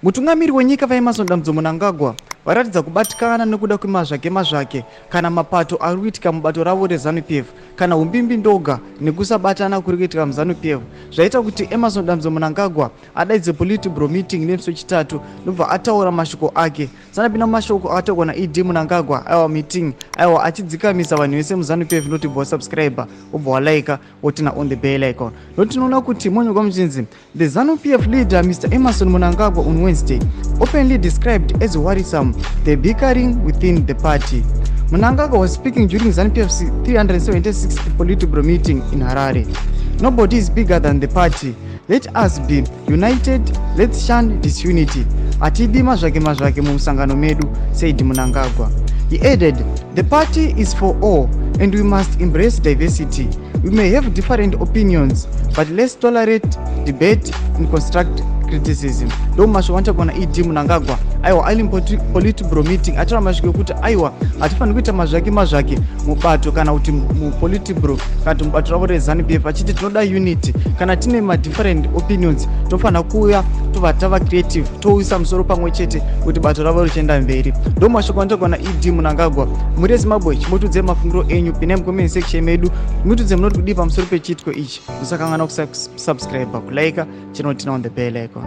Mutungamiri wenyika vaemasondamdzo Mnangagwa varatidza kubatikana nekuda kwemazvake kana mapato ari kuitika mubato ravo reZanu PF kana umbimbi ndoga nekusabatana kuri kuitika muZanu PF zvaita kuti emasondamdzo Mnangagwa adaidze Politburo meeting nemusi wechitatu ndobva ataura mashoko ake. Sanapinda mashoko ataurwa naED Mnangagwa aiwa meeting aiwa achidzikamisa vanhu vese muZanu PF noti bva wasubscriber obva walaika wotina on the bell icon. Notinoona kuti monyogwa muchinzi the ZANU PF leader Mr. Emerson Mnangagwa on Wednesday openly described as worrisome the bickering within the party. Mnangagwa was speaking during ZANU PF's 376th Politburo meeting in Harare. Nobody is bigger than the party. Let us be united. Let's shun disunity. Atidi mazvake mumusangano medu, said Mnangagwa. He added, the party is for all and we must embrace diversity. We may have different opinions, but let's tolerate debate and construct criticism. Ndo mashoko anchagona ED Mnangagwa aiwa ali Politburo meeting achara mashoko ekuti aiwa hatifaniri kuita mazvake mubato kana kuti muPolitburo kana kuti mubato ravo reZanu PF achiti tinoda unity kana tine different opinions tofanira kuuya tobva tava creative touisa musoro pamwe chete kuti bato ravo richienda mberi. Ndo mashoko anchagona ED Mnangagwa. Muri Zimbabwe chimutudze mafungiro enyu pine comment section medu mutudze munoti kudii pamusoro pechitiko ichi. Musakangana kusubscribe kulike channel tina on the bell icon.